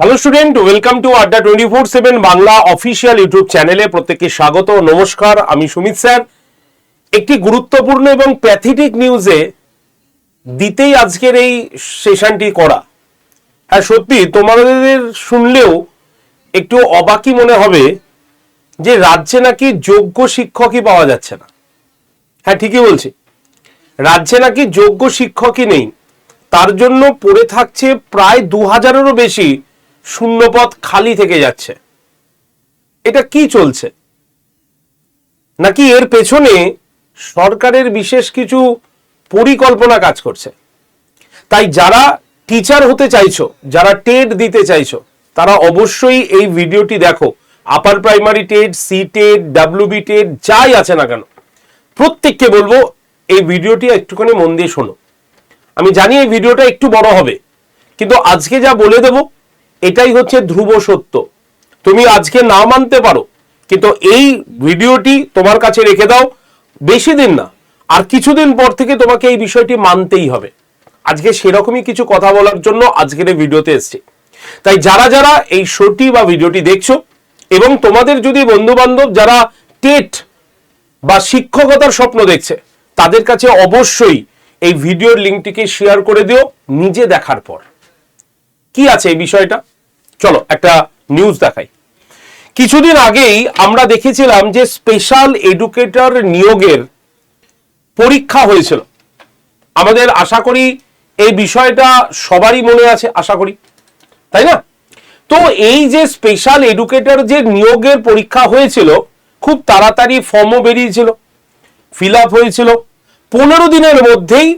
Hello student, welcome to আড্ডা 24/7 Bangla official YouTube চ্যানেলে প্রত্যেককে স্বাগত ও নমস্কার। আমি সুমিত স্যার। একটি গুরুত্বপূর্ণ এবং প্যাথেটিক নিউজে দিতেই আজকের এই সেশনটি করা। হ্যাঁ, সত্যি তোমাদের শুনলেও একটু অবাকই মনে হবে যে রাজ্যে নাকি যোগ্য শিক্ষকই পাওয়া যাচ্ছে না। হ্যাঁ, ঠিকই বলছি, রাজ্যে নাকি যোগ্য শিক্ষকই নেই। তার জন্য পড়ে থাকছে প্রায় 2000-এরও বেশি শূন্যপদ খালি থেকে যাচ্ছে। এটা কি চলছে? নাকি এর পেছনে সরকারের বিশেষ কিছু পরিকল্পনা কাজ করছে? তাই যারা টিচার হতে চাইছো, যারা টেট দিতে চাইছো, তারা অবশ্যই এই ভিডিওটি দেখো। Upper primary TET, C TET, WB TET যাই আছে না কেন, প্রত্যেককে বলবো এই ভিডিওটি একটুখানি মন দিয়ে শোনো। আমি জানি এই ভিডিওটা একটু বড় হবে, কিন্তু আজকে যা বলে দেব এটাই হচ্ছে ধ্রুব সত্য। তুমি আজকে না মানতে পারো, কিন্তু এই ভিডিওটি তোমার কাছে রেখে দাও। বেশি দিন না, আর কিছুদিন পর থেকে তোমাকে এই বিষয়টি মানতেই হবে। আজকে সেরকমই কিছু কথা বলার জন্য আজকের এই ভিডিওতে এসেছি। তাই যারা যারা এই শোটি বা ভিডিওটি দেখছো, এবং তোমাদের যদি বন্ধু বান্ধব যারা টেট বা শিক্ষকতার স্বপ্ন দেখছে, তাদের কাছে অবশ্যই এই ভিডিওর লিঙ্কটিকে শেয়ার করে দিও নিজে দেখার পর। কি আছে এই বিষয়টা, চলো একটা নিউজ দেখাই। কিছুদিন আগেই আমরা দেখেছিলাম যে স্পেশাল এডুকেটর নিয়োগের পরীক্ষা হয়েছিল। আমাদের আশা করি এই বিষয়টা সবারই মনে আছে, আশা করি, তাই না? তো এই যে স্পেশাল এডুকেটর যে নিয়োগের পরীক্ষা হয়েছিল, খুব তাড়াতাড়ি ফর্মও বেরিয়েছিল, ফিল আপ হয়েছিল, 15 দিনের মধ্যেই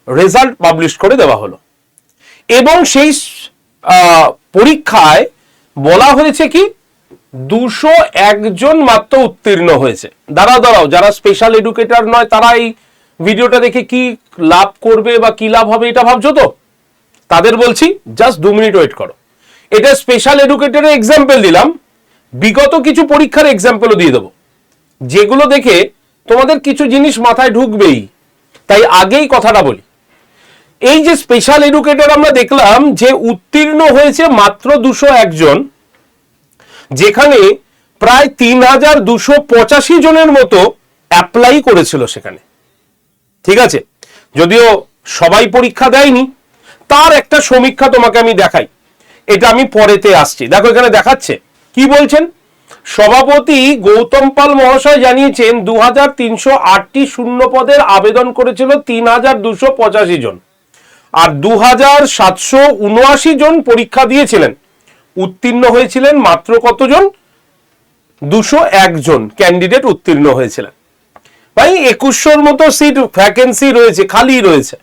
রেজাল্ট পাবলিশ করে দেওয়া হলো। এবং সেই পরীক্ষায় বলা হয়েছে কি 201 জন মাত্র উত্তীর্ণ হয়েছে। দাঁড়াও, যারা স্পেশাল এডুকেটর নয় তারা এই ভিডিওটা দেখে কি লাভ করবে বা কি লাভ হবে এটা ভাবছো তো? তাদের বলছি জাস্ট 2 মিনিট ওয়েট করো। এটা স্পেশাল এডুকেটরের এক্সাম্পল দিলাম, বিগত কিছু পরীক্ষার এক্সাম্পলও দিয়ে দেবো, যেগুলো দেখে তোমাদের কিছু জিনিস মাথায় ঢুকবেই। তাই আগেই কথাটা বলি, এই যে স্পেশাল এডুকেটর আমরা দেখলাম যে উত্তীর্ণ হয়েছে মাত্র 201 জন, যেখানে প্রায় 3285 জনের মতো অ্যাপ্লাই করেছিল সেখানে। ঠিক আছে, যদিও সবাই পরীক্ষা দেয়নি, তার একটা সমীক্ষা তোমাকে আমি দেখাই। এটা আমি পরেতে আসছি। দেখো এখানে দেখাচ্ছে কি বলছেন। সভাপতি গৌতম পাল মহাশয় জানিয়েছেন 2308টি শূন্য পদের আবেদন করেছিল 3285 জন, আর 2779 জন পরীক্ষা দিয়েছিলেন। উত্তীর্ণ হয়েছিলেন মাত্র কতজন? 201 জন ক্যান্ডিডেট উত্তীর্ণ হয়েছিলেন। ভাই 2100-র মতো সিট ভ্যাকেন্সি রয়েছে, খালি রয়েছে।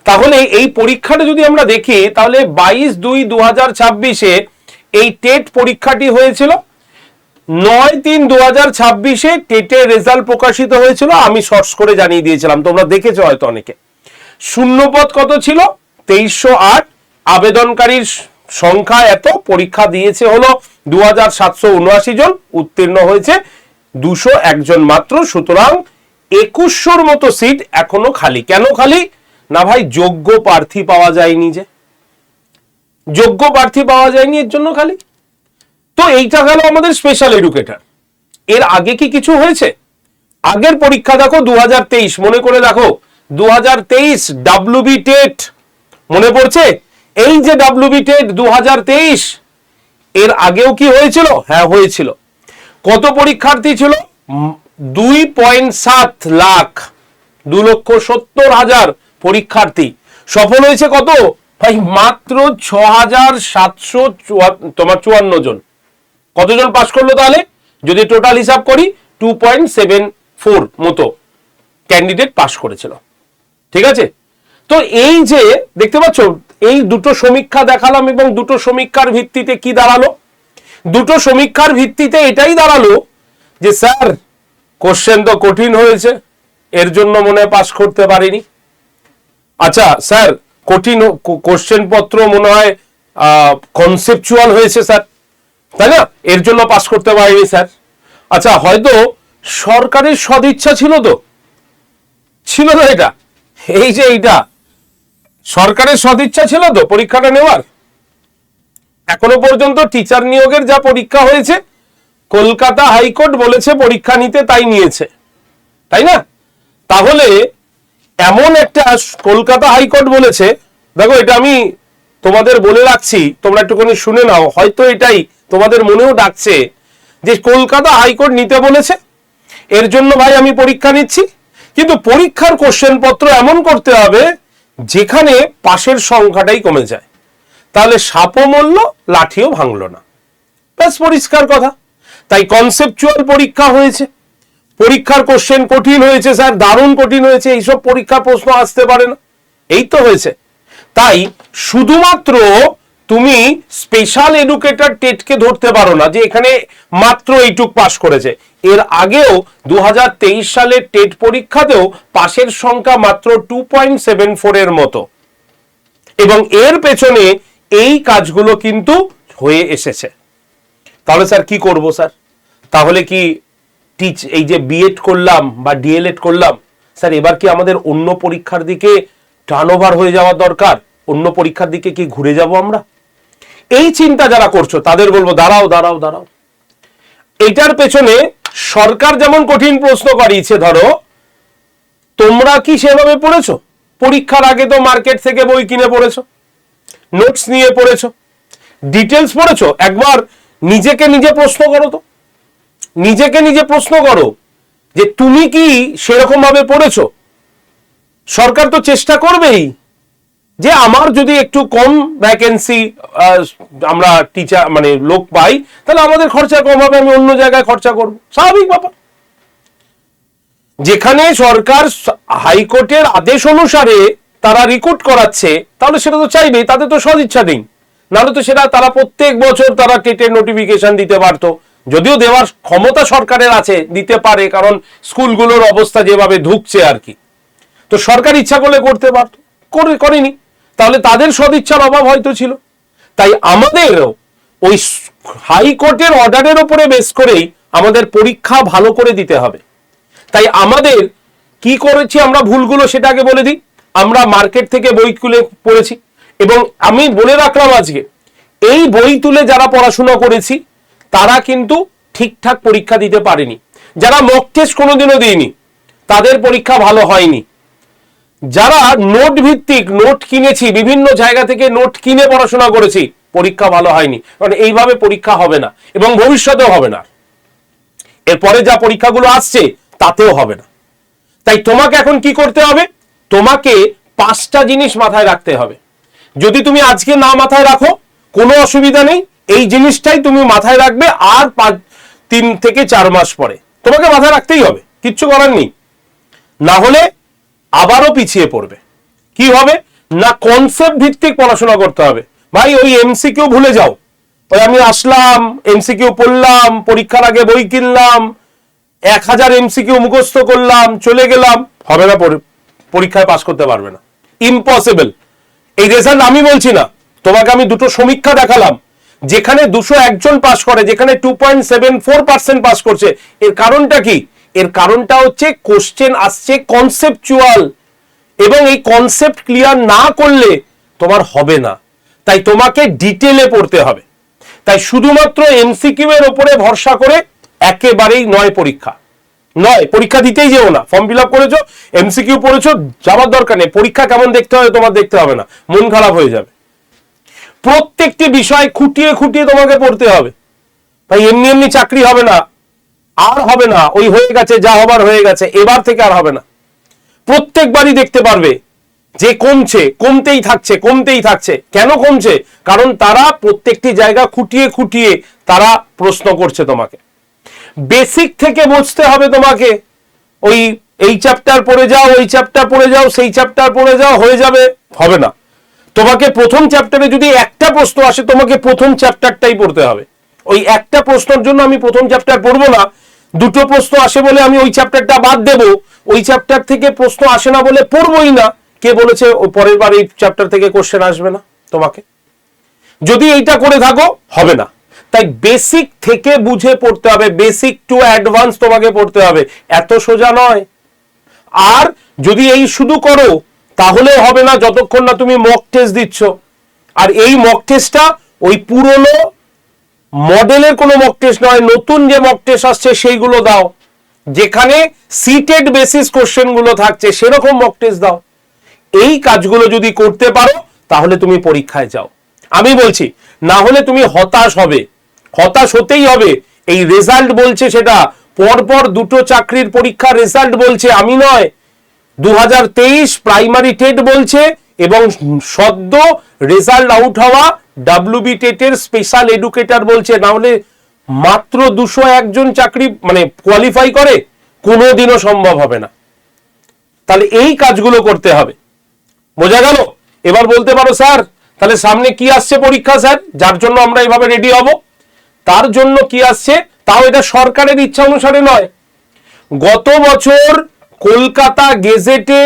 তাহলে এই পরীক্ষাটা যদি আমরা দেখি, তাহলে 22/2/2026-এ এই টেট পরীক্ষাটি হয়েছিল। 9/3/2026-এ টেটের রেজাল্ট প্রকাশিত হয়েছিল। আমি শর্টস করে জানিয়ে দিয়েছিলাম, তোমরা দেখেছো হয়তো অনেকে। শূন্যপদ কত ছিল? 2308। আবেদনকারীর সংখ্যা এত, পরীক্ষা দিয়েছে হলো 2779 জন, উত্তীর্ণ হয়েছে 201 জন মাত্র। সুতরাং 2100-র মতো সিট এখনো খালি। কেন খালি? না ভাই, যোগ্য প্রার্থী পাওয়া যায়নি। যে যোগ্য প্রার্থী পাওয়া যায়নি, এর জন্য খালি। তো এইটা গেল আমাদের স্পেশাল এডুকেটর। এর আগে কি কিছু হয়েছে? আগের পরীক্ষা দেখো 2023, মনে করে দেখো 2023 ডাব্লিউবি টেট মনে পড়ছে? এই যে ডাব্লিউবি টেট 2023, এর আগেও কি হয়েছিল? হ্যাঁ, হয়েছিল। কত পরীক্ষার্থী ছিল? 2.7 লাখ, 2,70,000 পরীক্ষার্থী। সফল হয়েছে কত ভাই? মাত্র 6754 জন। কতজন পাস করলো তাহলে? যদি টোটাল হিসাব করি 2.74 মতো ক্যান্ডিডেট পাস করেছিল। ঠিক আছে, তো এই যে দেখতে পাচ্ছ, এই দুটো সমীক্ষা দেখালাম, এবং দুটো সমীক্ষার ভিত্তিতে কি দাঁড়ালো? দুটো সমীক্ষার ভিত্তিতে এটাই দাঁড়ালো যে স্যার কোশ্চেন তো কঠিন হয়েছে, এর জন্য মনে হয় পাস করতে পারিনি। আচ্ছা স্যার, কঠিন কোশ্চেন পত্র মনে হয় কনসেপচুয়াল হয়েছে স্যার, তাই না? এর জন্য পাস করতে পারিনি স্যার। আচ্ছা, হয়তো সরকারের সদিচ্ছা ছিল তো, ছিল না এটা? এই যে এইটা সরকারের সদিচ্ছা ছিল তো পরীক্ষাটা নেওয়ার। এখনো পর্যন্ত টিচার নিয়োগের যা পরীক্ষা হয়েছে, কলকাতা হাইকোর্ট বলেছে পরীক্ষা নিতে, তাই নিয়েছে, তাই না? তাহলে এমন একটা কলকাতা হাইকোর্ট বলেছে, দেখো এটা আমি তোমাদের বলে রাখছি, তোমরা একটুখানি শুনে নাও, হয়তো এটাই তোমাদের মনেও ডাকছে যে কলকাতা হাইকোর্ট নিতে বলেছে, এর জন্য ভাই আমি পরীক্ষা নিচ্ছি, কিন্তু পরীক্ষার কোশ্চেন পত্র এমন করতে হবে যেখানে পাশের সংখ্যাটাই কমে যায়, তাহলে সাপও মরল লাঠিও ভাঙলো না, ব্যাস পরিষ্কার কথা। তাই কনসেপচুয়াল পরীক্ষা হয়েছে, পরীক্ষার কোশ্চেন কঠিন হয়েছে স্যার, দারুণ কঠিন হয়েছে, এইসব পরীক্ষার প্রশ্ন আসতে পারে না, এই তো হয়েছে। তাই শুধুমাত্র তুমি স্পেশাল এডুকেটর টেটকে ধরতে পারো না যে এখানে মাত্র এইটুক পাস করেছে। এর আগেও 2023 সালের টেট পরীক্ষাতেও পাশের সংখ্যা মাত্র 2.74 এর মতো, এবং এর পেছনে এই কাজগুলো কিন্তু হয়ে এসেছে। তাহলে স্যার কি করব স্যার? তাহলে কি এই যে বিএড করলাম বা ডিএলএড করলাম, স্যার এবার কি আমাদের অন্য পরীক্ষার দিকে টার্নওভার হয়ে যাওয়ার দরকার? অন্য পরীক্ষার দিকে কি ঘুরে যাব আমরা? এই চিন্তা যারা করছো তাদের বলবো দাঁড়াও দাঁড়াও দাঁড়াও। এটার পেছনে সরকার যেমন কঠিন প্রশ্ন করিয়েছে, ধরো তোমরা কি সেভাবে পড়েছো? পরীক্ষার আগে তো মার্কেট থেকে বই কিনে পড়েছো, নোটস নিয়ে পড়েছো, ডিটেলস পড়েছো। একবার নিজেকে নিজে প্রশ্ন করো তো, নিজেকে নিজে প্রশ্ন করো যে তুমি কি সেরকম ভাবে পড়েছো? সরকার তো চেষ্টা করবেই যে আমার যদি একটু কম ভ্যাকেন্সি আমরা টিচার মানে লোক পাই, তাহলে আমাদের খরচা কম হবে, আমি অন্য জায়গায় খরচা করব, স্বাভাবিক ব্যাপার। যেখানে সরকার হাইকোর্টের আদেশ অনুসারে তারা রিক্রুট করাচ্ছে, তাহলে সেটা তো চাইবেই, তাদের তো সদিচ্ছা নেই, নাহলে তো সেটা তারা প্রত্যেক বছর তারা টেটের নোটিফিকেশন দিতে পারতো, যদিও দেওয়ার ক্ষমতা সরকারের আছে, দিতে পারে, কারণ স্কুলগুলোর অবস্থা যেভাবে ঢুকছে আর কি, তো সরকার ইচ্ছা করলে করতে পারতো, করেনি, তাহলে তাদের সদিচ্ছার অভাব হয়তো ছিল। তাই আমাদেরও ওই হাইকোর্টের অর্ডারের উপরে বেস করেই আমাদের পরীক্ষা ভালো করে দিতে হবে। তাই আমাদের কি করেছি আমরা ভুলগুলো সেটা আগে বলে দিই। আমরা মার্কেট থেকে বই তুলে পড়েছি, এবং আমি বলে রাখলাম আজকে এই বই তুলে যারা পড়াশোনা করেছি তারা কিন্তু ঠিকঠাক পরীক্ষা দিতে পারেনি। যারা মক টেস্ট কোনোদিনও দিইনি তাদের পরীক্ষা ভালো হয়নি। যারা নোট ভিত্তিক নোট কিনেছি, বিভিন্ন জায়গা থেকে নোট কিনে পড়াশোনা করেছি, পরীক্ষা ভালো হয়নি, কারণ এইভাবে পরীক্ষা হবে না এবং ভবিষ্যতেও হবে না, এরপরে যা পরীক্ষাগুলো আসছে তাতেও হবে না। তাই তোমাকে এখন কি করতে হবে? তোমাকে 5টা জিনিস মাথায় রাখতে হবে। যদি তুমি আজকে না মাথায় রাখো কোনো অসুবিধা নেই, এই জিনিসটাই তুমি মাথায় রাখবে, আর 3 থেকে 4 মাস পরে তোমাকে মাথায় রাখতেই হবে, কিচ্ছু করার নেই, না হলে আবারও পিছিয়ে পড়বে। কি হবে না, কনসেপ্ট ভিত্তিক পড়াশোনা করতে হবে। ভাই ওই এমসিকিউ ভুলে যাও, ওই আমি আসলাম এমসিকিউ পড়লাম, পরীক্ষার আগে বই কিনলাম, 1000 এমসিকিউ মুখস্থ করলাম, চলে গেলাম, হবে না, পরীক্ষায় পাস করতে পারবে না, ইম্পসিবল। এই রেজাল্ট আমি বলছি না, তোমাকে আমি দুটো সমীক্ষা দেখালাম, যেখানে 201 জন পাস করে, যেখানে 2.74% পাস করছে। এর কারণটা কি? এর কারণটা হচ্ছে কোশ্চেন আসছে কনসেপচুয়াল, এবং এই কনসেপ্ট ক্লিয়ার না করলে তোমার হবে না। তাই তোমাকে ডিটেলে পড়তে হবে। তাই শুধুমাত্র এমসিকিউ এর উপরে ভরসা করে একেবারেই নয় পরীক্ষা, নয় পরীক্ষা দিতেই যেও না। ফর্ম ফিল আপ করেছো, এমসিকিউ পড়েছো, যাওয়ার দরকার নেই। পরীক্ষা কেমন দেখতে হবে তোমার দেখতে হবে না, মন খারাপ হয়ে যাবে। প্রত্যেকটি বিষয় খুঁটিয়ে খুঁটিয়ে তোমাকে পড়তে হবে। তাই এমনি এমনি চাকরি হবে না, আর হবে না, ওই হয়ে গেছে, যা হবার হয়ে গেছে, এবার থেকে আর হবে না। প্রত্যেকবারই দেখতে পারবে যে কমছে, কমতেই থাকছে, কমতেই থাকছে। কেন কমছে? কারণ তারা প্রত্যেকটি জায়গা খুঁটিয়ে খুঁটিয়ে তারা প্রশ্ন করছে তোমাকে। বেসিক থেকে বুঝতে হবে তোমাকে। ওই এই চ্যাপ্টার পড়ে যাও, ওই চ্যাপ্টার পড়ে যাও, সেই চ্যাপ্টার পড়ে যাও, হয়ে যাবে, হবে না। তোমাকে প্রথম চ্যাপ্টারে যদি একটা প্রশ্ন আসে, তোমাকে প্রথম চ্যাপ্টারটাই পড়তে হবে। ওই একটা প্রশ্নের জন্য আমি প্রথম চ্যাপ্টার পড়বো না, দুটো প্রশ্ন আসে বলে আমি ওই চ্যাপ্টারটা বাদ দেবো, ওই চ্যাপ্টার থেকে প্রশ্ন আসে না বলে পড়বোই না। কে বলেছে ওই পরের বার এই চ্যাপ্টার থেকে কোশ্চেন আসবে না? তোমাকে যদি এইটা করে থাকো হবে না। তাই বেসিক থেকে বুঝে পড়তে হবে, বেসিক টু অ্যাডভান্স তোমাকে পড়তে হবে, এত সোজা নয়। আর যদি এই শুধু করো তাহলে হবে না, যতক্ষণ না তুমি মক টেস্ট দিচ্ছ। আর এই মক টেস্টটা ওই পুরনো মডেলের কোনো মক টেস্ট নয়, নতুন যে মক টেস্ট আসছে সেইগুলো দাও, যেখানে সিটেড বেসিস কোশ্চেন গুলো থাকছে সেরকম মক টেস্ট দাও। এই কাজগুলো যদি করতে পারো তাহলে তুমি পরীক্ষায় যাও। আমি বলছি, না হলে তুমি হতাশ হবে, হতাশ হতেই হবে। এই রেজাল্ট বলছে, সেটা পরপর দুটো চাকরির পরীক্ষার রেজাল্ট বলছে, আমি নয়। 2023 প্রাইমারি টেট বলছে এবং সদ্য রেজাল্ট আউট হওয়া ডাব্লিউবি টেটের স্পেশাল এডুকেটর বলছে। না হলে মাত্র 201 জন চাকরি মানে কোয়ালিফাই করে, কোনোদিনও সম্ভব হবে না। তাহলে এই কাজগুলো করতে হবে, বোঝা গেল? এবার বলতে পারো স্যার তাহলে সামনে কি আসছে পরীক্ষা স্যার, যার জন্য আমরা এভাবে রেডি হব? তার জন্য কি আসছে, তাও এটা সরকারের ইচ্ছা অনুসারে নয়। গত বছর কলকাতা গেজেটে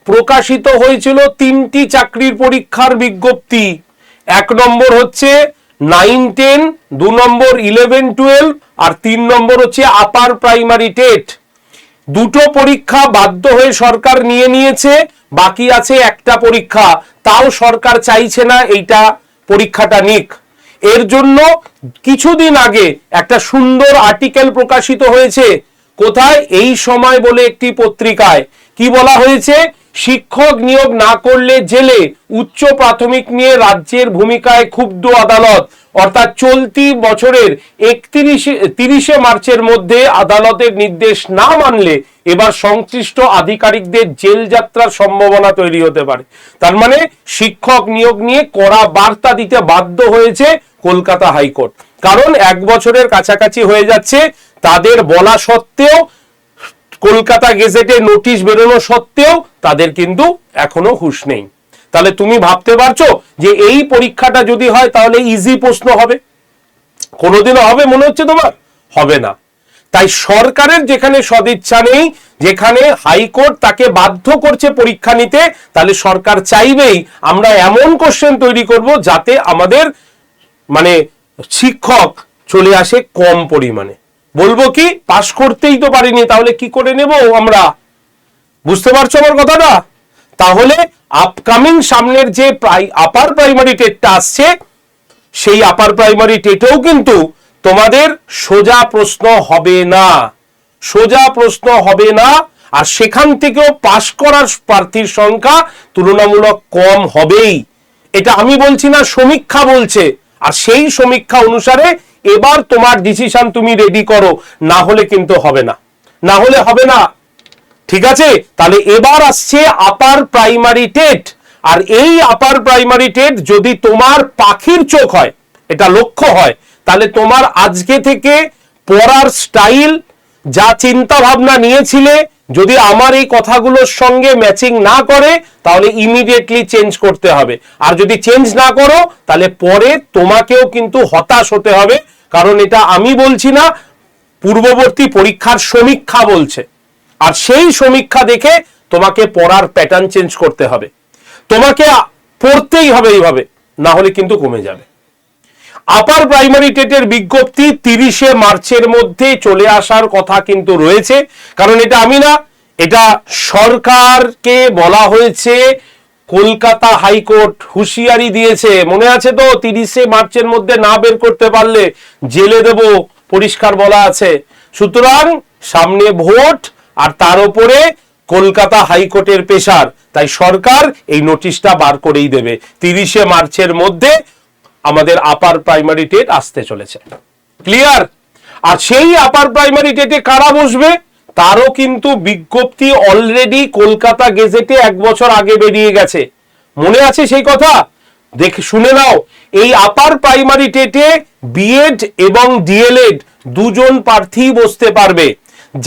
প্রকাশিত হয়েছিল 3টি চাকরির পরীক্ষার বিজ্ঞপ্তি। 1 নম্বর হচ্ছে 9-10, 2 নম্বর 11-12 আর 3 নম্বর হচ্ছে আপার প্রাইমারি টেট। দুটো পরীক্ষা বাধ্য হয়ে সরকার নিয়েছে, বাকি আছে একটা পরীক্ষা, তাও সরকার চাইছে না এইটা পরীক্ষাটা নিক। এর জন্য কিছুদিন আগে একটা সুন্দর আর্টিকেল প্রকাশিত হয়েছে। কোথায়? এই সময় বলে একটি পত্রিকায়। কি বলা হয়েছে? শিক্ষক নিয়োগ না করলে জেলে, উচ্চ প্রাথমিক নিয়ে রাজ্যের ভূমিকায় ক্ষুব্ধ আদালত। অর্থাৎ চলতি বছরের 30 মার্চের মধ্যে আদালতের নির্দেশ না মানলে এবার সংশ্লিষ্ট আধিকারিকদের জেল যাত্রার সম্ভাবনা তৈরি হতে পারে। তার মানে শিক্ষক নিয়োগ নিয়ে কড়া বার্তা দিতে বাধ্য হয়েছে কলকাতা হাইকোর্ট। কারণ 1 বছরের কাছাকাছি হয়ে যাচ্ছে, তাদের বলা সত্ত্বেও, কলকাতা গেজেটে নোটিশ বেরোনো সত্ত্বেও তাদের কিন্তু এখনো হুঁশ নেই। তাহলে তুমি ভাবতে পারছো যে এই পরীক্ষাটা যদি হয় তাহলে ইজি প্রশ্ন হবে? কোনোদিনও হবে মনে হচ্ছে তোমার? হবে না। তাই সরকারের যেখানে সদিচ্ছা নেই, যেখানে হাইকোর্ট তাকে বাধ্য করছে পরীক্ষা নিতে, তাহলে সরকার চাইবেই আমরা এমন কোশ্চেন তৈরি করব যাতে আমাদের মানে শিক্ষক চলে আসে কম পরিমাণে। বলবো কি, পাশ করতেই তো পারিনি, তাহলে কি করে নেব আমরা? বুঝতে পারছো আমার কথাটা? তাহলে আপকামিং সামনের যে আপার প্রাইমারি টেটটা আসছে, সেই আপার প্রাইমারি টেটেও কিন্তু তোমাদের সোজা প্রশ্ন হবে না, সোজা প্রশ্ন হবে না। আর সেখান থেকেও পাশ করার প্রার্থীর সংখ্যা তুলনামূলক কম হবেই। এটা আমি বলছি না, সমীক্ষা বলছে। আর সেই সমীক্ষা অনুসারে এবার তোমার ডিসিশন তুমি রেডি করো, না হলে কিন্তু হবে না, না হলে হবে না। ঠিক আছে? তাহলে এবার আসছে আপার প্রাইমারি টেট। আর এই আপার প্রাইমারি টেট যদি তোমার পাখির চোখ হয়, এটা লক্ষ্য হয়, তাহলে তোমার আজকে থেকে পড়ার স্টাইল, যা চিন্তা ভাবনা নিয়েছিলে, যদি আমার এই কথাগুলোর সঙ্গে ম্যাচিং না করে তাহলে ইমিডিয়েটলি চেঞ্জ করতে হবে। আর যদি চেঞ্জ না করো তাহলে পরে তোমাকেও কিন্তু হতাশ হতে হবে। কারণ এটা আমি বলছি না, পূর্ববর্তী পরীক্ষার সমীক্ষা বলছে। আর সেই সমীক্ষা দেখে তোমাকে পড়ার প্যাটার্ন চেঞ্জ করতে হবে, তোমাকে পড়তেই হবে এইভাবে, না হলে কিন্তু কমে যাবে। আপার প্রাইমারি টেটের বিজ্ঞপ্তি 30 মার্চের মধ্যে চলে আসার কথা কিন্তু রয়েছে। কারণ এটা আমি না, এটা সরকারকে বলা হয়েছে। কলকাতা হাইকোর্ট হুঁশিয়ারি দিয়েছে, মনে আছে তো? 30 মার্চের মধ্যে না বের করতে পারলে জেলে দেব, পরিষ্কার বলা আছে। সুতরাং সামনে ভোট, আর তার উপরে কলকাতা হাইকোর্টের প্রেসার, তাই সরকার এই নোটিশটা বার করেই দেবে। 30 মার্চের মধ্যে আমাদের আপার প্রাইমারি টেট আসতে চলেছে। ক্লিয়ার? আর সেই আপার প্রাইমারি টেটে কারা বসবে তারও কিন্তু বিজ্ঞপ্তি অলরেডি কলকাতা গেজেটে 1 বছর আগে বেরিয়ে গেছে। মনে আছে সেই কথা? দেখে শুনে নাও। এই আপার প্রাইমারি টেটে বিএড এবং ডিএলএড দুজন প্রার্থী বসতে পারবে।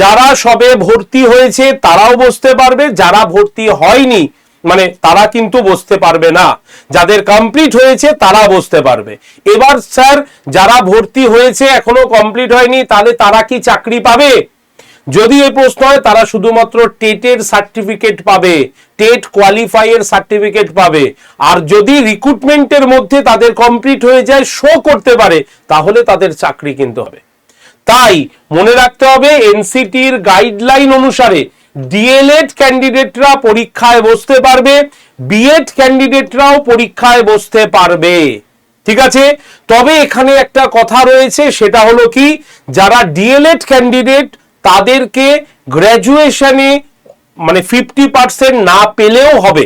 যারা সবে ভর্তি হয়েছে তারাও বসতে পারবে, যারা ভর্তি হয়নি মানে তারা কিন্তু বসতে পারবে না। যাদের কমপ্লিট হয়েছে তারা বসতে পারবে। এবার স্যার, যারা ভর্তি হয়েছে এখনো কমপ্লিট হয়নি, তাহলে তারা কি চাকরি পাবে? যদি এই প্রশ্ন হয়, তারা শুধুমাত্র টেটের সার্টিফিকেট পাবে, টেট কোয়ালিফাই এর সার্টিফিকেট পাবে। আর যদি রিক্রুটমেন্টের মধ্যে তাদের কমপ্লিট হয়ে যায়, শো করতে পারে, তাহলে তাদের চাকরি কিন্তু হবে। তাই মনে রাখতে হবে, এনসিটির গাইডলাইন অনুসারে ডিএলএড ক্যান্ডিডেটরা পরীক্ষায় বসতে পারবে, বিএড ক্যান্ডিডেটরাও পরীক্ষায় বসতে পারবে। ঠিক আছে। তবে এখানে একটা কথা রয়েছে, সেটা হলো কি, যারা ডিএলএড ক্যান্ডিডেট তাদেরকে গ্র্যাজুয়েশনে মানে 50% না পেলেও হবে,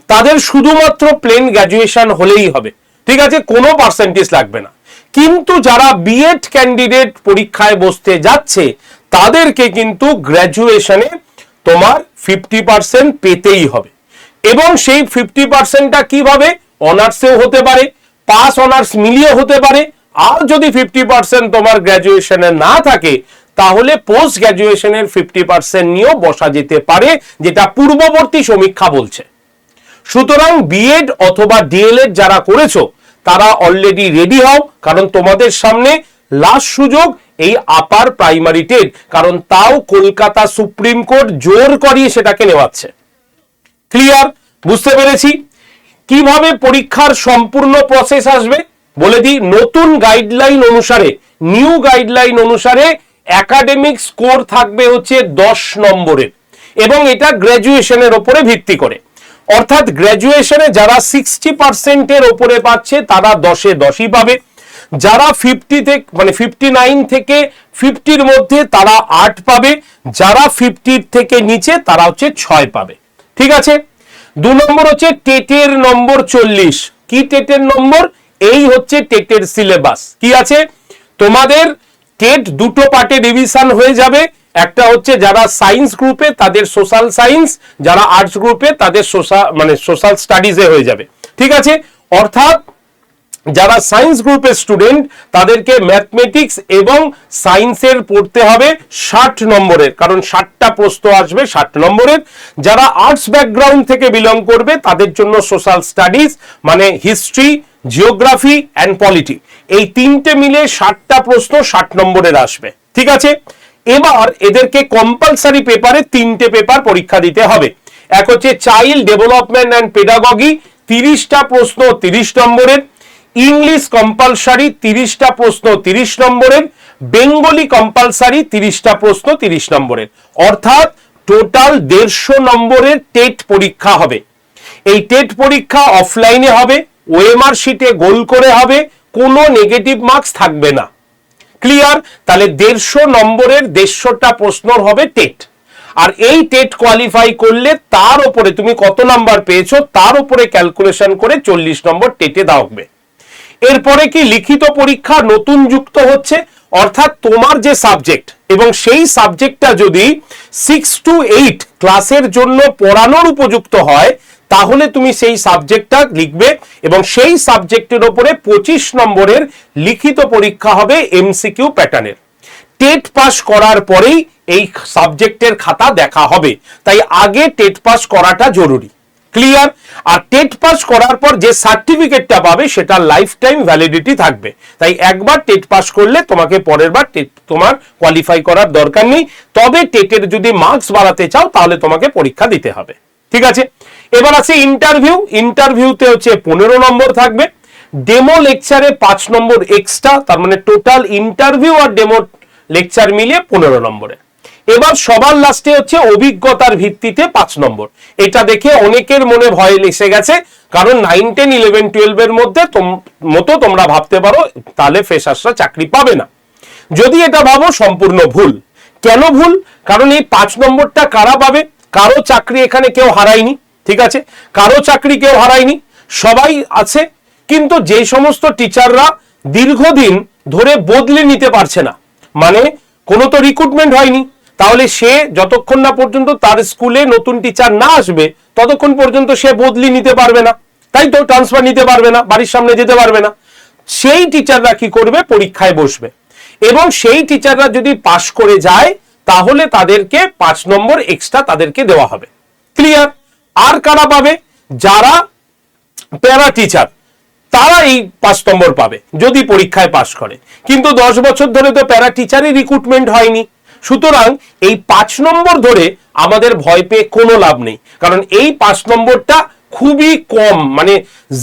তাদের শুধুমাত্র প্লেন গ্র্যাজুয়েশন হলেই হবে, ঠিক আছে, কোনো পার্সেন্টেজ লাগবে না। কিন্তু যারা বিএড ক্যান্ডিডেট পরীক্ষায় বসতে যাচ্ছে তাদেরকে কিন্তু গ্র্যাজুয়েশনে তোমার 50% পেতেই হবে। এবং সেই 50%টা কিভাবে, অনার্সেও হতে পারে, পাস অনার্স মিলিয়ে হতে পারে, আর যদি 50% তোমার গ্র্যাজুয়েশনে না থাকে তাহলে পোস্ট গ্র্যাজুয়েশনের 50% নিয়েও বসা যেতে পারে, যেটা পূর্ববর্তী সমীক্ষা বলছে। সুতরাং বিএড অথবা ডিএলএড যারা করেছো তারা অলরেডি রেডি হও, কারণ তোমাদের সামনে লাস্ট সুযোগ এই আপার প্রাইমারি টেট, কারণ তাও কলকাতা সুপ্রিম কোর্ট জোর করিয়ে সেটাকে নেওয়াচ্ছে। ক্লিয়ার? বুঝতে পেরেছি। কিভাবে পরীক্ষার সম্পূর্ণ প্রসেস আসবে বলে দিই। নতুন গাইডলাইন অনুসারে, নিউ গাইডলাইন অনুসারে একাডেমিক স্কোর থাকবে হচ্ছে 10 নম্বরের, এবং এটা গ্র্যাজুয়েশনের উপরে ভিত্তি করে। অর্থাৎ গ্র্যাজুয়েশনে যারা 60% উপরে পাচ্ছে তারা 10-এ 10ই পাবে, যারা 59 থেকে 50-র মধ্যে তারা 8 পাবে, যারা 50 থেকে নিচে তারা হচ্ছে 6 পাবে। ঠিক আছে। 2 নম্বর হচ্ছে টেটের নম্বর 40। কি টেটের নম্বর? এই হচ্ছে টেটের সিলেবাস। কি আছে তোমাদের? টেট দুটো পার্টে ডিভিশন হয়ে যাবে। একটা হচ্ছে যারা সায়েন্স গ্রুপে তাদের সোশ্যাল সায়েন্স, যারা আর্টস গ্রুপে তাদের সোশ্যাল স্টাডিজে হয়ে যাবে। ঠিক আছে। অর্থাৎ যারা সায়েন্স গ্রুপের স্টুডেন্ট তাদেরকে ম্যাথমেটিক্স এবং সায়েন্সের পড়তে হবে 60 নম্বরের, কারণ 60টা প্রশ্ন আসবে 60 নম্বরের। যারা আর্টস ব্যাকগ্রাউন্ড থেকে বিলং করবে তাদের জন্য সোশ্যাল স্টাডিজ মানে হিস্ট্রি, জিওগ্রাফি অ্যান্ড পলিটি, এই তিনটে মিলে 60টা প্রশ্ন 60 নম্বরের আসবে। ঠিক আছে। এবার এদেরকে কম্পালসারি পেপারে 3টে পেপার পরীক্ষা দিতে হবে। এক হচ্ছে চাইল্ড ডেভেলপমেন্ট অ্যান্ড পেডাগজি, 30টা প্রশ্ন 30 নম্বরের। ইংলিশ কম্পালসারি 30টা প্রশ্ন 30 নম্বরের। বেঙ্গলি কম্পালসারি 30টা প্রশ্ন 30 নম্বরের। অর্থাৎ টোটাল 150 নম্বরের টেট পরীক্ষা হবে। এই টেট পরীক্ষা অফলাইনে হবে, ওএমআর শিটে গোল করে হবে, কোনো নেগেটিভ মার্কস থাকবে না। ক্লিয়ার? তাহলে 150 নম্বরের 150টা প্রশ্ন হবে টেট। আর এই টেট কোয়ালিফাই করলে তার উপরে তুমি কত নাম্বার পেয়েছো তার উপরে ক্যালকুলেশন করে 40 নম্বর টেটে দেওয়া হবে। এরপরে কি লিখিত পরীক্ষা নতুন যুক্ত হচ্ছে, অর্থাৎ তোমার যে সাবজেক্ট এবং সেই সাবজেক্টটা যদি 6 to 8 ক্লাসের জন্য পড়ানোর উপযুক্ত হয় তাহলে তুমি সেই সাবজেক্টটা লিখবে, এবং সেই সাবজেক্টের উপরে 25 নম্বরের লিখিত পরীক্ষা হবে এমসিকিউ প্যাটার্নের। টেট পাস করার পরেই এই সাবজেক্টের খাতা দেখা হবে, তাই আগে টেট পাস করাটা জরুরি। ক্লিয়ার? আর টেট পাস করার পর যে সার্টিফিকেটটা পাবে সেটা লাইফ টাইম ভ্যালিডিটি থাকবে, তাই একবার টেট পাস করলে তোমাকে পরের বার টেট তোমার কোয়ালিফাই করার দরকার নেই। তবে টেটের যদি মার্কস বাড়াতে চাও তাহলে তোমাকে পরীক্ষা দিতে হবে। ঠিক আছে। এবার আছে ইন্টারভিউ। ইন্টারভিউতে হচ্ছে 15 নম্বর থাকবে, ডেমো লেকচারে 5 নম্বর এক্সট্রা, তার মানে টোটাল ইন্টারভিউ আর ডেমো লেকচার মিলিয়ে 15 নম্বরে। এবার সবার লাস্টে হচ্ছে অভিজ্ঞতার ভিত্তিতে 5 নম্বর। এটা দেখে অনেকের মনে ভয় এসে গেছে, কারণ 9, 10, 11, 12 এর মধ্যে মতো তোমরা ভাবতে পারো তাহলে ফ্রেশার্সরা চাকরি পাবে না। যদি এটা ভাবো সম্পূর্ণ ভুল। কেন ভুল? কারণ এই 5 নম্বরটা কারা পাবে? কারো চাকরি এখানে কেউ হারায়নি। ঠিক আছে, কারো চাকরি কেউ হারায়নি, সবাই আছে। কিন্তু যে সমস্ত টিচাররা দীর্ঘদিন ধরে বদলে নিতে পারছে না, মানে কোনো তো রিক্রুটমেন্ট হয়নি, তাহলে সে যতক্ষণ না পর্যন্ত তার স্কুলে নতুন টিচার না আসবে ততক্ষণ পর্যন্ত সে বদলি নিতে পারবে না, তাই তো ট্রান্সফার নিতে পারবে না, বাড়ির সামনে যেতে পারবে না। সেই টিচাররা কি করবে? পরীক্ষায় বসবে, এবং সেই টিচাররা যদি পাশ করে যায় তাহলে তাদেরকে 5 নম্বর এক্সট্রা তাদেরকে দেওয়া হবে। ক্লিয়ার? আর কারা পাবে? যারা প্যারা টিচার, তারা এই 5 নম্বর পাবে যদি পরীক্ষায় পাশ করে। কিন্তু 10 বছর ধরে তো প্যারা টিচারই রিক্রুটমেন্ট হয়নি। সুতরাং এই 5 নম্বর ধরে আমাদের ভয় পেয়ে কোনো লাভ নেই, কারণ এই 5 নম্বরটা খুবই কম, মানে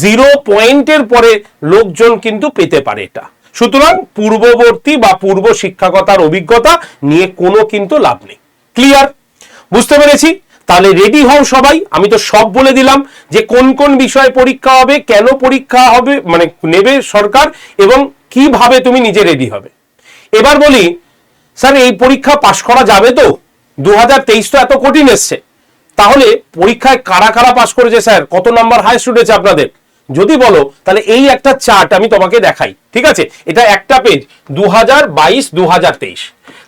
0 পয়েন্টের পরে লোকজন কিন্তু পেতে পারে এটা। সুতরাং পূর্ববর্তী বা পূর্ব শিক্ষকতার অভিজ্ঞতা নিয়ে কোনো কিন্তু লাভ নেই। ক্লিয়ার? বুঝতে পেরেছি? তাহলে রেডি হও সবাই। আমি তো সব বলে দিলাম যে কোন কোন বিষয়ে পরীক্ষা হবে, কেন পরীক্ষা হবে মানে নেবে সরকার, এবং কিভাবে তুমি নিজে রেডি হবে। এবার বলি স্যার এই পরীক্ষা পাশ করা যাবে তো? 2023 তো এত কঠিন এসছে, তাহলে পরীক্ষায় কারা কারা পাশ করেছে স্যার, কত নাম্বার হাইস্ট উঠেছে আপনাদের যদি বলো, তাহলে এই একটা চার্ট আমি তোমাকে দেখাই, ঠিক আছে? এটা একটা পেজ 2022 2023।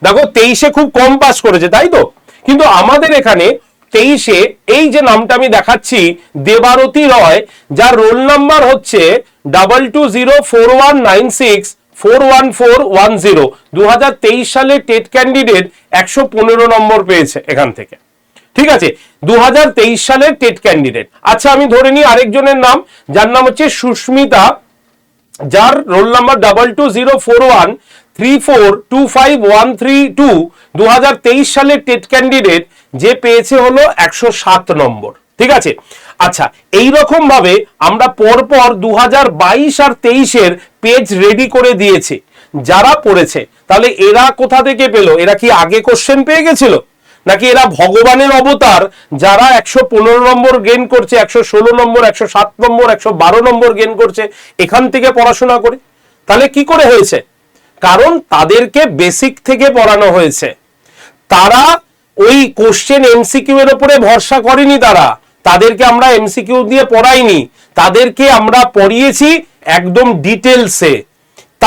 দেখো 23-এ খুব কম পাস করেছে তাই তো, কিন্তু আমাদের এখানে 23-এ এই যে নামটা আমি দেখাচ্ছি দেবারতী রয়, যার রোল নাম্বার হচ্ছে 220419641410, 2023 সালে টেট ক্যান্ডিডেট 115 নম্বর পেয়েছে এখান থেকে, ঠিক আছে? 2023 সালের টেট ক্যান্ডিডেট। আচ্ছা আমি ধরে নিই আরেকজনের নাম, যার নাম হচ্ছে সুস্মিতা, যার রোল নাম্বার 220413425132, 2023 সালের টেট ক্যান্ডিডেট, যে পেয়েছে হলো 107 নম্বর, ঠিক আছে? আচ্ছা এইরকম ভাবে আমরা পরপর 2022 আর 23-এর পেজ রেডি করে দিয়েছি যারা পড়েছে। তাহলে এরা কোথা থেকে পেলো? এরা কি আগে কোশ্চেন পেয়ে গেছিল, নাকি এরা ভগবানের অবতার যারা 115 নম্বর গেইন করছে, 116 নম্বর, 107 নম্বর, 112 নম্বর গেইন করছে এখান থেকে পড়াশোনা করে? তাহলে কি করে হয়েছে? কারণ তাদেরকে বেসিক থেকে পড়ানো হয়েছে। তারা ওই কোশ্চেন এমসিকিউ এর উপরে ভরসা করেনি, তাদেরকে আমরা এমসিকিউ দিয়ে পড়াইনি, তাদেরকে আমরা পড়িয়েছি একদম ডিটেলসে।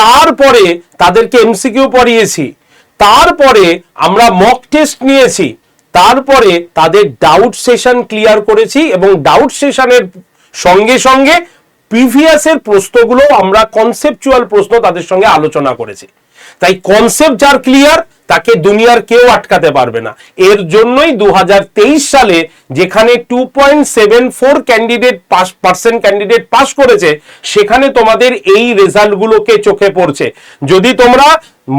তারপরে তাদেরকে এমসিকিউ পড়িয়েছি, তারপরে আমরা মক টেস্ট নিয়েছি, তারপরে তাদের ডাউট সেশন ক্লিয়ার করেছি, এবং ডাউট সেশনের সঙ্গে সঙ্গে প্রিভিয়াসের প্রশ্নগুলো আমরা কনসেপচুয়াল প্রশ্ন তাদের সঙ্গে আলোচনা করেছি। তাই কনসেপ্ট যার ক্লিয়ার তাকে দুনিয়ার কেউ আটকাতে পারবে না। এর জন্যই 2023 সালে যেখানে 2.74 ক্যান্ডিডেট পাস করেছে, সেখানে তোমাদের এই রেজাল্টগুলোকে চোখে পড়ছে। যদি তোমরা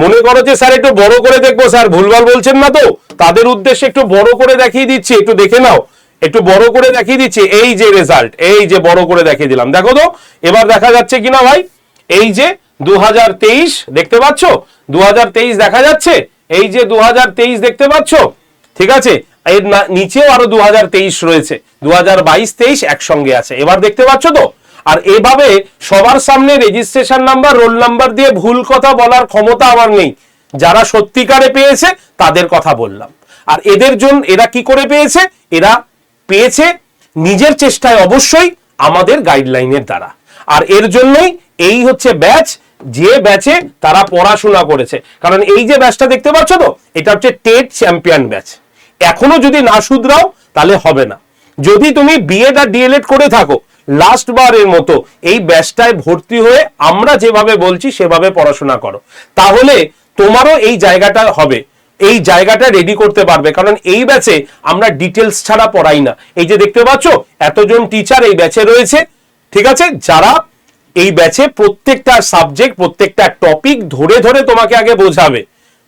মনে করো যে স্যার একটু বড় করে দেখবো, স্যার ভুলভাল বলছেন না তো, তাদের উদ্দেশ্যে একটু বড় করে দেখিয়ে দিচ্ছি, একটু দেখে নাও, একটু বড় করে দেখিয়ে দিচ্ছি। এই যে রেজাল্ট, এই যে বড় করে দেখিয়ে দিলাম, দেখো তো এবার দেখা যাচ্ছে কিনা ভাই? এই যে 2023 দেখতে পাচ্ছ, 2023 দেখা যাচ্ছে, এই যে 2023 দেখতে পাচ্ছ, ঠিক আছে? এর নিচেও আরো 2023 রয়েছে, 2022-23 একসঙ্গে আছে, এবার দেখতে পাচ্ছ তো? আর এভাবে সবার সামনে রেজিস্ট্রেশন নাম্বার, রোল নাম্বার দিয়ে ভুল কথা বলার ক্ষমতা আমার নেই। যারা সত্যিকারে পেয়েছে তাদের কথা বললাম। আর এদের জন্য এরা কি করে পেয়েছে? এরা পেয়েছে নিজের চেষ্টায়, অবশ্যই আমাদের গাইডলাইনের দ্বারা। আর এর জন্যই এই হচ্ছে ব্যাচ, যে ব্যাচে তারা পড়াশোনা করেছে। কারণ এই যে ব্যাচটা দেখতে পাচ্ছ তো, এটা হচ্ছে টেট চ্যাম্পিয়ন ব্যাচ। এখনো যদি না শুধরাও তাহলে হবে না। যদি তুমি বিএড আর ডিএলএড করে থাকো, লাস্ট বারের মতো এই ব্যাচটায় ভর্তি হয়ে আমরা যেভাবে বলছি সেভাবে পড়াশোনা করো, তাহলে তোমারও এই জায়গাটা হবে, এই জায়গাটা রেডি করতে পারবে। কারণ এই ব্যাচে আমরা ডিটেলস ছাড়া পড়াই না। এই যে দেখতে পাচ্ছ এতজন টিচার এই ব্যাচে রয়েছে, ঠিক আছে? যারা এই ব্যাচে প্রত্যেকটা সাবজেক্ট, প্রত্যেকটা টপিক ধরে ধরে তোমাকে আগে বোঝাবে,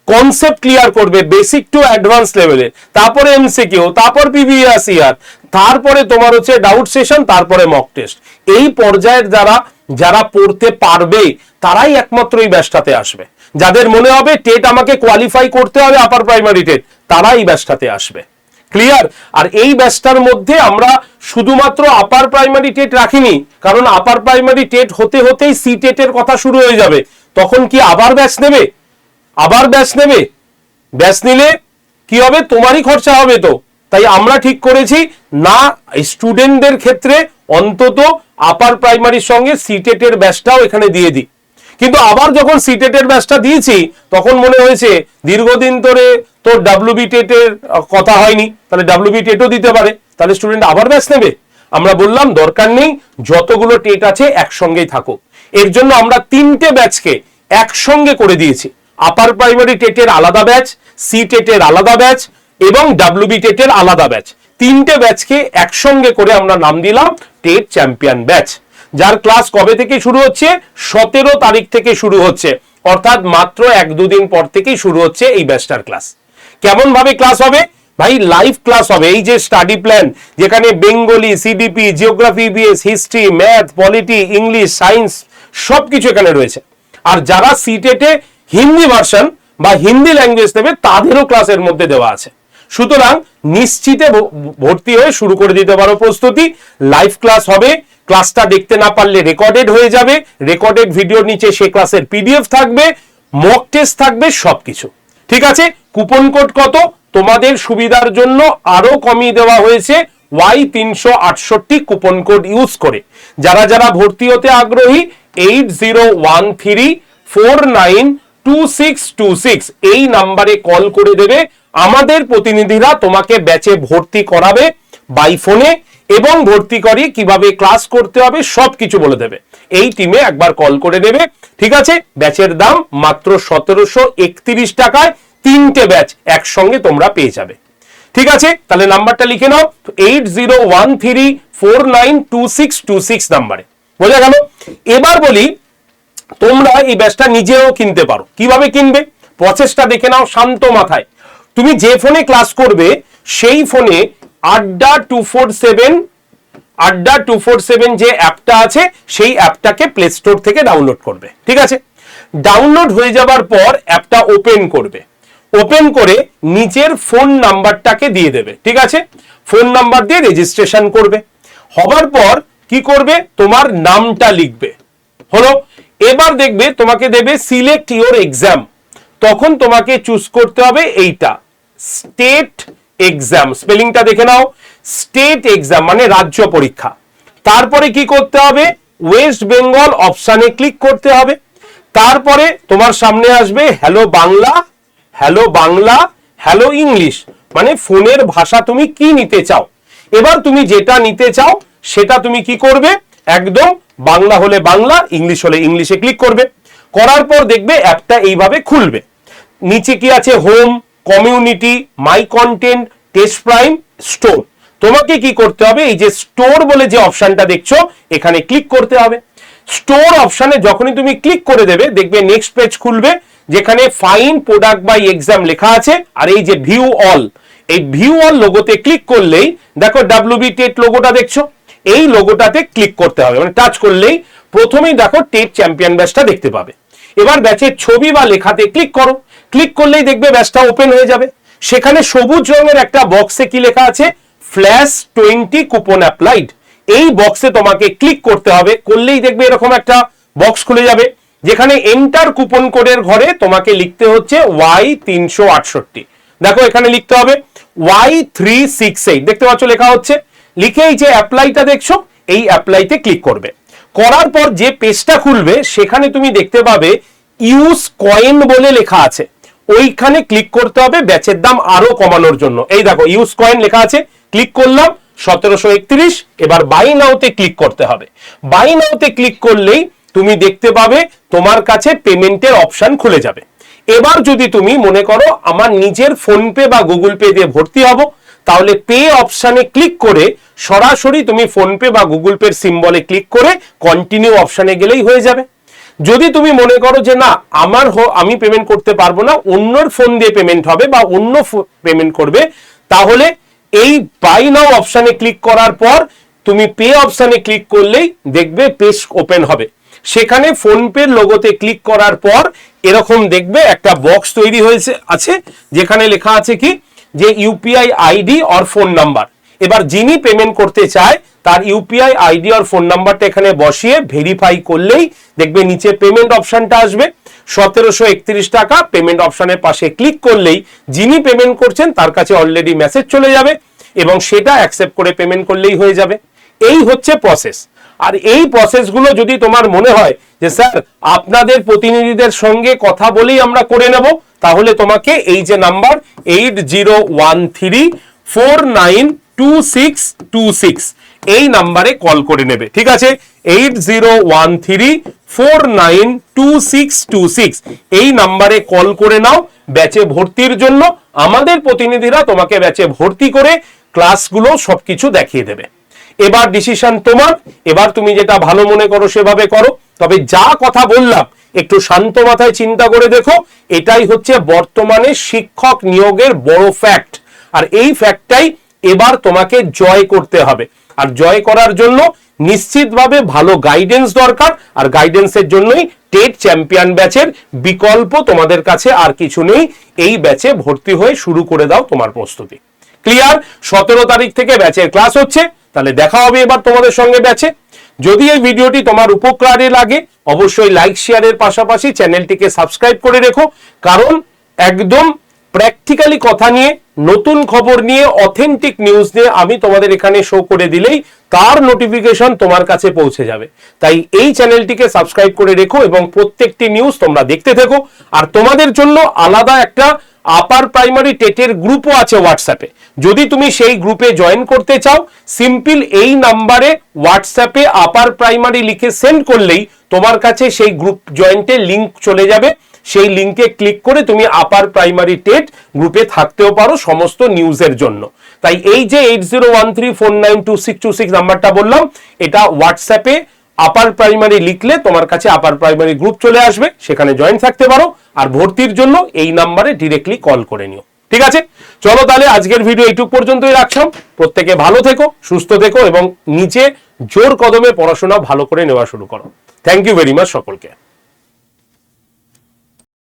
কনসেপ্ট ক্লিয়ার করবে বেসিক টু অ্যাডভান্স লেভেলের, তারপরে এমসিকিউ, তারপর প্রিভিয়াস ইয়ার, তারপরে তোমার হচ্ছে ডাউট সেশন, তারপরে মক টেস্ট। এই পর্যায়ের যারা পড়তে পারবে তারাই একমাত্র এই ব্যাচটাতে আসবে। যাদের মনে হবে টেট আমাকে কোয়ালিফাই করতে হবে, আপার প্রাইমারি টেট, তারা এই ব্যাচটাতে আসবে। ক্লিয়ার? আর এই ব্যাচটার মধ্যে আমরা শুধুমাত্র আপার প্রাইমারি টেট রাখিনি, কারণ আপার প্রাইমারি টেট হতে হতেই সি টেটের কথা শুরু হয়ে যাবে। তখন কি আবার ব্যাচ নেবে? ব্যাচ নিলে কি হবে? তোমারই খরচা হবে। তো তাই আমরা ঠিক করেছি না, স্টুডেন্টদের ক্ষেত্রে অন্তত আপার প্রাইমারির সঙ্গে সি টেটের ব্যাচটাও এখানে দিয়ে দিই। কিন্তু আবার যখন সি টেটের ব্যাচটা দিয়েছি তখন মনে হয়েছে দীর্ঘদিন ধরে তো ডাব্লিউবি টেটের কথা হয়নি, তাহলে ডাব্লিউবি টেটও দিতে পারে, তাহলে স্টুডেন্ট আবার ব্যাচ নেবে। আমরা বললাম দরকার নেই, যতগুলো টেট আছে একসঙ্গেই থাকুক। এর জন্য আমরা 3টে ব্যাচকে একসঙ্গে করে দিয়েছি। আপার প্রাইমারি টেটের আলাদা ব্যাচ, সি টেটের আলাদা ব্যাচ এবং ডাব্লিউবি টেটের আলাদা ব্যাচ, 3টে ব্যাচকে একসঙ্গে করে আমরা নাম দিলাম টেট চ্যাম্পিয়ন ব্যাচ। যার ক্লাস কবে থেকে শুরু হচ্ছে? 17 তারিখ থেকে শুরু হচ্ছে, অর্থাৎ মাত্র 1-2 দিন পর থেকেই শুরু হচ্ছে এই ব্যাচটার ক্লাস। কেমন ভাবে ক্লাস হবে ভাই? লাইভ ক্লাস হবে। এই যে স্টাডি প্ল্যান, যেখানে Bengali, CDP, geography, EVS, history, math, polity, English, science সবকিছু এখানে রয়েছে। আর যারা সিটেটে হিন্দি ভার্সন বা হিন্দি ল্যাঙ্গুয়েজ নেবে তাদেরও ক্লাসের মধ্যে দেওয়া আছে। সুতরাং নিশ্চিতে ভর্তি হয়ে শুরু করে দিতে পারো প্রস্তুতি। লাইভ ক্লাস হবে, ক্লাসটা দেখতে না পারলে রেকর্ডেড হয়ে যাবে, রেকর্ডেড ভিডিওর নিচে সে ক্লাসের পিডিএফ থাকবে, মক টেস্ট থাকবে, সবকিছু ঠিক আছে। কুপন কোড কত তোমাদের সুবিধার জন্য আরো কমিয়ে দেওয়া হয়েছে, Y368 কুপন কোড ইউজ করে। যারা যারা ভর্তি হতে আগ্রহী 8013492626 এই নাম্বারে কল করে দেবে। আমাদের প্রতিনিধিরা তোমাকে ব্যাচে ভর্তি করাবে বাই ফোনে, এবং ভর্তি করি কিভাবে ক্লাস করতে হবে সবকিছু বলে দেবে। এই টিমে একবার কল করে দেবে, ঠিক আছে। ব্যাচের দাম মাত্র 1731 টাকায় 3টে ব্যাচ একসঙ্গে তোমরা পেয়ে যাবে, ঠিক আছে। তাহলে নাম্বারটা লিখে নাও 8013492626 নাম্বারে, বোঝা গেল। এবার বলি তোমরা এই ব্যাচটা নিজেও কিনতে পারো। কিভাবে কিনবে প্রসেসটা দেখে নাও শান্ত মাথায়। তুমি যে ফোনে ক্লাস করবে সেই ফোনে আড্ডা 247 যে অ্যাপটা আছে সেই অ্যাপটাকে প্লে স্টোর থেকে ডাউনলোড করবে, ঠিক আছে। ডাউনলোড হয়ে যাবার পর অ্যাপটা ওপেন করবে, ওপেন করে নিজের ফোন নাম্বারটাকে দিয়ে দেবে, ঠিক আছে। ফোন নাম্বার দিয়ে রেজিস্ট্রেশন করবে। হবার পর কি করবে, তোমার নামটা লিখবে, হলো। এবার দেখবে তোমাকে দেবে সিলেক্ট ইওর এক্সাম, তখন তোমাকে চুজ করতে হবে এইটা স্টেট এক্সাম, স্পেলিংটা দেখে নাও, স্টেট এক্সাম মানে রাজ্য পরীক্ষা। তারপরে কি করতে হবে, ওয়েস্ট বেঙ্গল অপশানে ক্লিক করতে হবে। তারপরে তোমার সামনে আসবে hello Bangla, hello Bangla, hello English, মানে ফোনের ভাষা তুমি কি নিতে চাও। এবার তুমি যেটা নিতে চাও সেটা তুমি কি করবে, একদম বাংলা হলে বাংলা, ইংলিশ হলে ইংলিশে ক্লিক করবে। করার পর দেখবে অ্যাপটা এইভাবে খুলবে। নিচে কি আছে, হোম, কমিউনিটি, মাই কন্টেন্ট, টেস্ট প্রাইম, স্টোর। তোমাকে কি করতে হবে, এই যে স্টোর বলে যে অপশনটা দেখছো এখানে ক্লিক করতে হবে। স্টোর অপশনে যখনই তুমি ক্লিক করে দেবে দেখবে নেক্সট পেজ খুলবে, যেখানে ফাইন প্রোডাক্ট বাই এক্সাম লেখা আছে, আর এই যে ভিউ অল, এই ভিউ অল লোগোতে ক্লিক করলেই দেখো WB টেট লোগোটা দেখছো, এই লোগোটাতে ক্লিক করতে হবে, মানে টাচ করলেই প্রথমেই দেখো টেট চ্যাম্পিয়ন ব্যাচটা দেখতে পাবে। এবার ব্যাচের ছবি বা লেখাতে ক্লিক করো, ক্লিক করলেই দেখবে ব্যাচটা ওপেন হয়ে যাবে। সেখানে সবুজ রঙের একটা বক্সে কি লেখা আছে, ফ্ল্যাশ 20 কুপন অ্যাপ্লাইড। এই বক্সে তোমাকে ক্লিক করতে হবে, করলেই দেখবে এরকম একটা বক্স খুলে যাবে, যেখানে এন্টার কুপন কোডের ঘরে তোমাকে লিখতে হচ্ছে Y368। দেখো এখানে লিখতে হবে Y368, দেখতে পাচ্ছ লেখা হচ্ছে। লিখেই যে অ্যাপ্লাইটা দেখছো এই অ্যাপ্লাইতে ক্লিক করবে। করার পর যে পেজটা খুলবে সেখানে তুমি দেখতে পাবে ইউজ কয়েন বলে লেখা আছে, ওইখানে ক্লিক করতে হবে ব্যাচের দাম আরো কমানোর জন্য। এই দেখো ইউজ কয়েন লেখা আছে, ক্লিক করলাম 1731। এবার বাই নাওতে ক্লিক করতে হবে। বাই নাওতে ক্লিক করলেই তুমি দেখতে পাবে তোমার কাছে পেমেন্টের অপশন খুলে যাবে। এবার যদি তুমি মনে করো আমার নিজের ফোনপে বা গুগল পে দিয়ে ভর্তি হব, তাহলে পে অপশনে ক্লিক করে সরাসরি তুমি ফোনপে বা গুগল পের সিম্বলে ক্লিক করে কন্টিনিউ অপশনে গেলেই হয়ে যাবে। যদি তুমি মনে করো যে না আমি পেমেন্ট করতে পারবো না, অন্যর ফোন দিয়ে পেমেন্ট হবে বা অন্য পেমেন্ট করবে, তাহলে এই বাই নাও অপশনে ক্লিক করার পর তুমি পে অপশনে ক্লিক করলেই দেখবে পেজ ওপেন হবে। সেখানে ফোনপের লোগোতে ক্লিক করার পর এরকম দেখবে একটা বক্স তৈরি হয়েছে আছে, যেখানে লেখা আছে কি যে ইউপিআই আইডি আর ফোন নাম্বার। এবার যিনি পেমেন্ট করতে চায় তার ইউপিআই আইডি আর ফোন নাম্বারটা এখানে বসিয়ে ভেরিফাই করলেই দেখবে নিচে পেমেন্ট অপশনটা আসবে 1731 টাকা। পেমেন্ট অপশনের পাশে ক্লিক করলেই যিনি পেমেন্ট করছেন তার কাছে অলরেডি মেসেজ চলে যাবে এবং সেটা অ্যাকসেপ্ট করে পেমেন্ট করলেই হয়ে যাবে। এই হচ্ছে প্রসেস। আর এই প্রসেসগুলো যদি তোমার মনে হয় যে স্যার আপনাদের প্রতিনিধিদের সঙ্গে কথা বলেই আমরা করে নেব, তাহলে তোমাকে এই যে নাম্বার 8013492626 এই নাম্বারে কল করে নেবে, ঠিক আছে। 8013492626 এই নাম্বারে কল করে নাও ব্যাচে ভর্তির জন্য। আমাদের প্রতিনিধিরা তোমাকে ব্যাচে ভর্তি করে ক্লাসগুলো সবকিছু দেখিয়ে দেবে। এবার ডিসিশন তোমার, এবার তুমি যেটা ভালো মনে করো সেভাবে করো। তবে যা কথা বললাম একটু শান্ত মাথায় চিন্তা করে দেখো, এটাই হচ্ছে বর্তমানে শিক্ষক নিয়োগের বড় ফ্যাক্ট। আর এই ফ্যাক্টটাই এবার তোমাকে জয় করতে হবে। আর জয় করার জন্য নিশ্চিতভাবে ভালো গাইডেন্স দরকার, আর গাইডেন্সের জন্যই টেট চ্যাম্পিয়ন ব্যাচের বিকল্প তোমাদের কাছে আর কিছু নেই। এই ব্যাচে ভর্তি হয়ে শুরু করে দাও তোমার প্রস্তুতি। ক্লিয়ার? 17 তারিখ থেকে ব্যাচের ক্লাস হচ্ছে, তাহলে দেখা হবে এবার তোমাদের সঙ্গে ব্যাচে। যদি এই ভিডিওটি তোমার উপকারে লাগে অবশ্যই লাইক শেয়ারের পাশাপাশি চ্যানেলটিকে সাবস্ক্রাইব করে রেখো, কারণ একদম প্র্যাকটিক্যালি কথা নিয়ে, নতুন খবর নিয়ে, অথেন্টিক নিউজ নিয়ে আমি তোমাদের এখানে শো করে দিলেই তার নোটিফিকেশন তোমার কাছে পৌঁছে যাবে। তাই এই চ্যানেলটিকে সাবস্ক্রাইব করে রেখো এবং প্রত্যেকটি নিউজ তোমরা দেখতে থেকো। আর তোমাদের জন্য আলাদা একটা আপার প্রাইমারি টেটের গ্রুপও আছে হোয়াটসঅ্যাপে। যদি তুমি সেই গ্রুপে জয়েন করতে চাও, সিম্পল এই নাম্বারে হোয়াটসঅ্যাপে আপার প্রাইমারি লিখে সেন্ড করলেই তোমার কাছে সেই গ্রুপ জয়েন্টের লিংক চলে যাবে। সেই লিংকে ক্লিক করে তুমি আপার প্রাইমারি টেট গ্রুপে থাকতেও পারো সমস্ত নিউজের জন্য। তাই এই যে 8013492626 নাম্বারটা বললাম, এটা হোয়াটসঅ্যাপে আপার প্রাইমারি লিখলে তোমার কাছে আপার প্রাইমারি গ্রুপ চলে আসবে, সেখানে জয়েন থাকতে পারো। আর ভর্তির জন্য এই নাম্বারে ডিরেক্টলি কল করে নিও। ঠিক আছে, চলো তাহলে আজকের ভিডিও এইটুকু পর্যন্তই রাখলাম। প্রত্যেকে ভালো থেকো, সুস্থ থেকো এবং নিচে জোর কদমে পড়াশোনা ভালো করে নেওয়া শুরু করো। থ্যাংক ইউ ভেরি মাচ সকলকে।